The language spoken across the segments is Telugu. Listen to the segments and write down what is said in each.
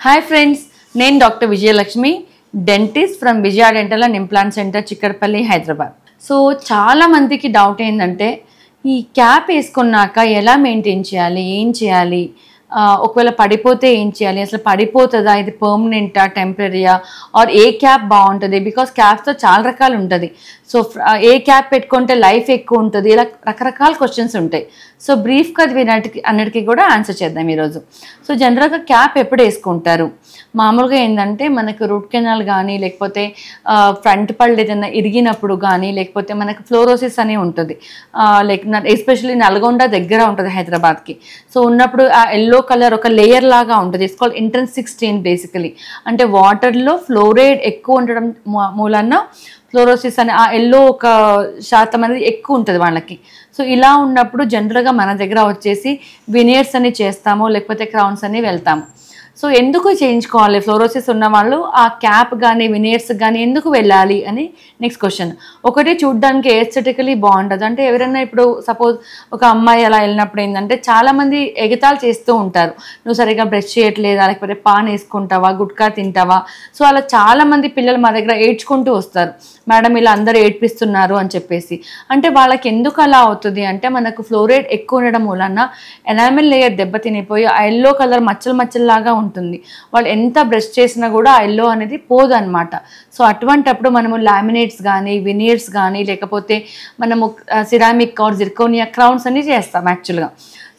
హాయ్ ఫ్రెండ్స్, నేను doctor Vijayalakshmi, dentist from Vijaya dental and implant centre, Chikkadpally, Hyderabad. So చాలా మందికి డౌట్ ఏంటంటే ఈ క్యాప్ వేసుకున్నాక ఎలా మెయింటైన్ చేయాలి, ఏం చేయాలి, ఒకవేళ పడిపోతే ఏం చేయాలి, అసలు పడిపోతుందా, ఇది పర్మనెంటా, టెంపరీయా, ఆర్ ఏ క్యాప్ బాగుంటుంది? బికాస్ క్యాప్స్తో చాలా రకాలు ఉంటుంది. సో ఏ క్యాప్ పెట్టుకుంటే లైఫ్ ఎక్కువ ఉంటుంది, ఇలా రకరకాల క్వశ్చన్స్ ఉంటాయి. సో బ్రీఫ్గా అన్నిటికీ కూడా ఆన్సర్ చేద్దాం ఈరోజు. సో జనరల్గా క్యాప్ ఎప్పుడు వేసుకుంటారు? మామూలుగా ఏంటంటే మనకు రూట్ కెనాల్ కానీ, లేకపోతే ఫ్రంట్ పళ్ళు ఏదైనా ఇరిగినప్పుడు కానీ, లేకపోతే మనకు ఫ్లోరోసిస్ అని ఉంటుంది, లైక్ ఎస్పెషల్లీ నల్గొండ దగ్గర ఉంటుంది హైదరాబాద్కి. సో ఉన్నప్పుడు ఆ ఎల్లో కలర్ ఒక లేయర్ లాగా ఉంటుంది. It's called intrinsic stain basically. అంటే వాటర్లో ఫ్లోరైడ్ ఎక్కువ ఉండడం మూలన ఫ్లోరోసిస్ అని ఆ ఎల్లో ఒక శాతం అనేది ఎక్కువ ఉంటుంది వాళ్ళకి. సో ఇలా ఉన్నప్పుడు జనరల్గా మన దగ్గర వచ్చేసి వినియర్స్ అని చేస్తాము, లేకపోతే క్రౌన్స్ అని వెళ్తాము. సో ఎందుకు చేయించుకోవాలి ఫ్లోరోసిస్ ఉన్న వాళ్ళు? ఆ క్యాప్ కానీ వినియర్స్ కానీ ఎందుకు వెళ్ళాలి అని నెక్స్ట్ క్వశ్చన్. ఒకటి చూడడానికి ఎస్థెటికలీ బాగుంటుంది. అంటే ఎవరైనా ఇప్పుడు సపోజ్ ఒక అమ్మాయి అలా వెళ్ళినప్పుడు ఏంటంటే చాలామంది ఎగతాళి చేస్తూ ఉంటారు, నువ్వు సరిగ్గా బ్రష్ చేయట్లేదా, లేకపోతే పాన్ వేసుకుంటావా, గుట్కా తింటావా. సో అలా చాలామంది పిల్లలు మా దగ్గర ఏడ్చుకుంటూ వస్తారు, మేడం ఇలా అందరూ ఏడ్పిస్తున్నారు అని చెప్పేసి. అంటే వాళ్ళకి ఎందుకు అలా అవుతుంది అంటే మనకు ఫ్లోరైడ్ ఎక్కువ ఉండడం మూలన ఎనామిల్ లేయర్ దెబ్బతినిపోయి ఆ ఎల్లో కలర్ మచ్చల్లాగా ఉంటుంది. వాళ్ళు ఎంత బ్రష్ చేసినా కూడా ఆ ఎల్లో అనేది పోదు అనమాట. సో అటువంటప్పుడు మనము లామినేట్స్ కానీ, వినియర్స్ కానీ, లేకపోతే మనము సిరామిక్ ఆర్ జిర్కోనియా క్రౌన్స్ అని చేస్తాం యాక్చువల్గా.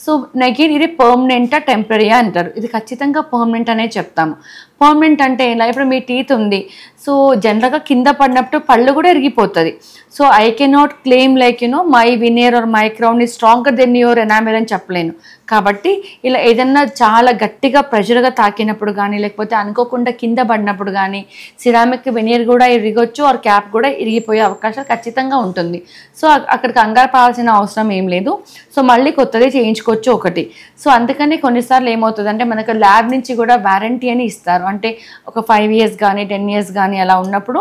సో నెగిన్ ఇది పర్మనెంటా టెంపరీయా అంటారు. ఇది ఖచ్చితంగా పర్మనెంట్ అనే చెప్తాము. పర్మనెంట్ అంటే ఇలా ఇప్పుడు మీ టీత్ ఉంది, సో జనరల్గా కింద పడినప్పుడు పళ్ళు కూడా ఇరిగిపోతుంది. So I cannot claim like my veneer or my crown is stronger than your enamel అని చెప్పలేను. కాబట్టి ఇలా ఏదన్నా చాలా గట్టిగా ప్రెషర్గా తాకినప్పుడు కానీ, లేకపోతే అనుకోకుండా కింద పడినప్పుడు కానీ సిరామిక్ వినియర్ కూడా ఇరిగొచ్చు, ఆర్ క్యాప్ కూడా ఇరిగిపోయే అవకాశాలు ఖచ్చితంగా ఉంటుంది. సో అక్కడికి కంగారు పడాల్సిన అవసరం ఏం లేదు. సో మళ్ళీ కొత్తది చేయించుకోవచ్చు ఒకటి. సో అందుకని కొన్నిసార్లు ఏమవుతుందంటే మనకు ల్యాబ్ నుంచి కూడా వారంటీ అని ఇస్తారు. అంటే ఒక 5 years కానీ 10 years కానీ అలా ఉన్నప్పుడు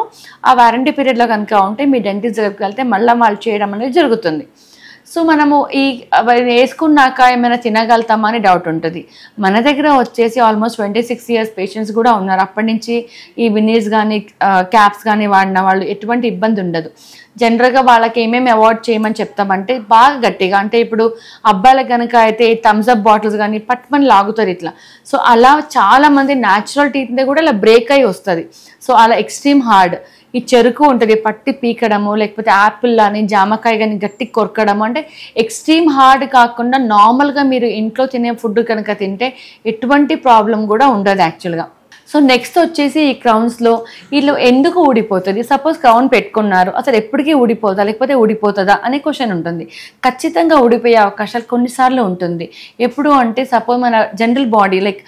ఆ వారంటీ పీరియడ్లో కనుక ఉంటే మీ డెంటిస్ట్ దగ్గరికి వెళ్తే మళ్ళీ వాళ్ళు చేయడం అనేది జరుగుతుంది. సో మనము ఈ వేసుకున్నాక ఏమైనా తినగలుగుతామా అని డౌట్ ఉంటుంది. మన దగ్గర వచ్చేసి ఆల్మోస్ట్ 26 years పేషెంట్స్ కూడా ఉన్నారు. అప్పటి నుంచి ఈ వినీర్స్ కానీ క్యాప్స్ కానీ వాడిన వాళ్ళు ఎటువంటి ఇబ్బంది ఉండదు. జనరల్గా వాళ్ళకి ఏమేమి అవాయిడ్ చేయమని చెప్తామంటే బాగా గట్టిగా, అంటే ఇప్పుడు అబ్బాయిలకు కనుక అయితే థమ్స్అప్ బాటిల్స్ కానీ పట్టుమని లాగుతారు ఇట్లా. సో అలా చాలామంది న్యాచురల్ టీత్ కూడా ఇలా బ్రేక్ అయ్యి వస్తుంది. సో అలా ఎక్స్ట్రీమ్ హార్డ్ ఈ చెరుకు ఉంటుంది, పట్టి పీకడము, లేకపోతే యాపిల్ కానీ జామకాయ కానీ గట్టి కొరకడము, అంటే ఎక్స్ట్రీమ్ హార్డ్ కాకుండా నార్మల్గా మీరు ఇంట్లో తినే ఫుడ్ కనుక తింటే ఎటువంటి ప్రాబ్లం కూడా ఉండదు యాక్చువల్గా. సో నెక్స్ట్ వచ్చేసి ఈ క్రౌన్స్లో వీళ్ళు ఎందుకు ఊడిపోతుంది? సపోజ్ క్రౌన్ పెట్టుకున్నారు, అసలు ఎప్పటికీ ఊడిపోతుందా, లేకపోతే ఊడిపోతుందా అనే క్వశ్చన్ ఉంటుంది. ఖచ్చితంగా ఊడిపోయే అవకాశాలు కొన్నిసార్లు ఉంటుంది. ఎప్పుడు అంటే సపోజ్ మన general body like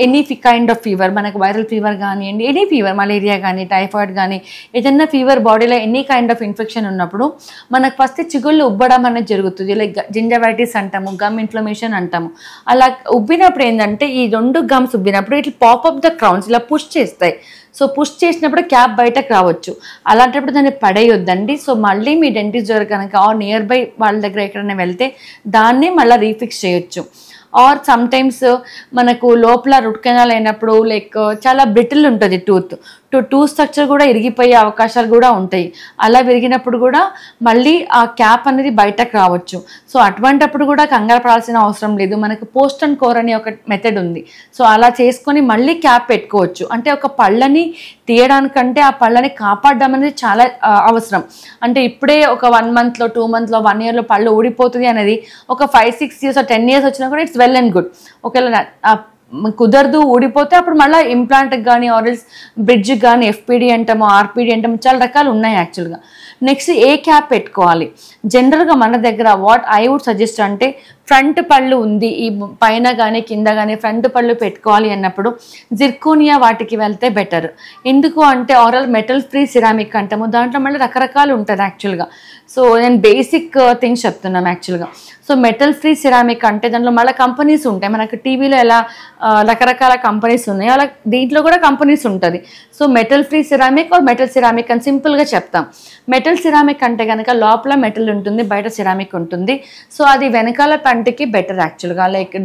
any kind of fever, మనకు వైరల్ ఫీవర్ కానివ్వండి, ఎనీ ఫీవర్, మలేరియా కానీ, టైఫాయిడ్ కానీ, ఏదైనా ఫీవర్ బాడీలో ఎనీ కైండ్ ఆఫ్ ఇన్ఫెక్షన్ ఉన్నప్పుడు మనకు ఫస్ట్ చిగుళ్ళు ఉబ్బడం అనేది జరుగుతుంది. లైక్ జింజవైటిస్ అంటాము, గమ్ ఇన్ఫ్లమేషన్ అంటాము. అలా ఉబ్బినప్పుడు ఏంటంటే ఈ 2 గమ్స్ ఉబ్బినప్పుడు ఇట్లా పాపప్ ద క్రౌన్స్ ఇలా పుష్ చేస్తాయి. సో పుష్ చేసినప్పుడు క్యాప్ బయటకు రావచ్చు. అలాంటప్పుడు దాన్ని పడేయొద్దండి. సో మళ్ళీ మీ డెంటిస్ట్ దగ్గర కనుక నియర్ బై వాళ్ళ దగ్గర ఎక్కడైనా వెళ్తే దాన్ని మళ్ళీ రీఫిక్స్ చేయొచ్చు. ఆర్ సమ్టైమ్స్ మనకు లోపల రూట్ కెనాల్ అయినప్పుడు లైక్ చాలా బ్రిటిల్ ఉంటుంది టూత్ స్ట్రక్చర్ కూడా ఇరిగిపోయే అవకాశాలు కూడా ఉంటాయి. అలా విరిగినప్పుడు కూడా మళ్ళీ ఆ క్యాప్ అనేది బయటకు రావచ్చు. సో అటువంటప్పుడు కూడా కంగారు పడాల్సిన అవసరం లేదు. మనకు పోస్ట్ అండ్ కోర్ అనే ఒక మెథడ్ ఉంది. సో అలా చేసుకొని మళ్ళీ క్యాప్ పెట్టుకోవచ్చు. అంటే ఒక పళ్ళని తీయడానికంటే ఆ పళ్ళని కాపాడడం అనేది చాలా అవసరం. అంటే ఇప్పుడే ఒక 1 monthలో 2 monthలో 1 yearలో పళ్ళు ఊడిపోతుంది అనేది ఒక 5-6 years 10 years వచ్చినా కూడా ఇట్స్ వెల్ అండ్ గుడ్. ఒకవేళ కుదరదు, ఊడిపోతే అప్పుడు మళ్ళీ ఇంప్లాంట్కి కానీ ఆర్ఎల్స్ బ్రిడ్జ్కి కానీ FPD అంటాము, RPD అంటాము, చాలా రకాలు ఉన్నాయి యాక్చువల్గా. నెక్స్ట్ ఏ క్యాప్ పెట్టుకోవాలి? జనరల్గా మన దగ్గర వాట్ ఐ వుడ్ సజెస్ట్ అంటే ఫ్రంట్ పళ్ళు ఉంది, ఈ పైన కానీ కింద కానీ ఫ్రంట్ పళ్ళు పెట్టుకోవాలి అన్నప్పుడు జిర్కోనియా వాటికి వెళ్తే బెటర్. ఎందుకు అంటే ఆరల్ మెటల్ ఫ్రీ సిరామిక్ అంటాము, దాంట్లో మళ్ళీ రకరకాలు ఉంటుంది యాక్చువల్గా. సో నేను బేసిక్ థింగ్స్ చెప్తున్నాను యాక్చువల్గా. సో మెటల్ ఫ్రీ సిరామిక్ అంటే దాంట్లో మళ్ళీ కంపెనీస్ ఉంటాయి. మనకు టీవీలో ఎలా రకరకాల కంపెనీస్ ఉన్నాయి, అలా దీంట్లో కూడా కంపెనీస్ ఉంటుంది. So metal free ceramic are metal ceramic అని సింపుల్గా చెప్తాం. మెటల్ సిరామిక్ అంటే కనుక లోపల మెటల్ ఉంటుంది, బయట సిరామిక్ ఉంటుంది. సో అది వెనకాల పంటికి బెటర్ యాక్చువల్గా, లైక్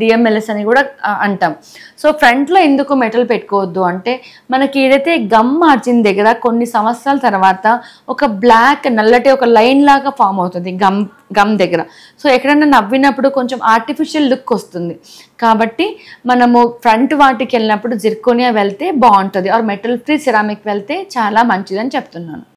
డిఎంఎల్ఎస్ అని కూడా అంటాం. సో ఫ్రంట్లో ఎందుకు మెటల్ పెట్టుకోవద్దు అంటే మనకి ఏదైతే గమ్ మార్జిన్ దగ్గర కొన్ని సంవత్సరాల తర్వాత ఒక బ్లాక్ నల్లటి ఒక లైన్ లాగా ఫామ్ అవుతుంది గమ్ దగ్గర. సో ఎక్కడైనా నవ్వినప్పుడు కొంచెం ఆర్టిఫిషియల్ లుక్ వస్తుంది. కాబట్టి మనము ఫ్రంట్ వాటికి వెళ్ళినప్పుడు జిర్కోనియా వెళ్తే బాగుంటుంది, ఆర్ మెటల్ ఫ్రీ సిరామిక్ వెళ్తే చాలా మంచిదని చెప్తున్నాను.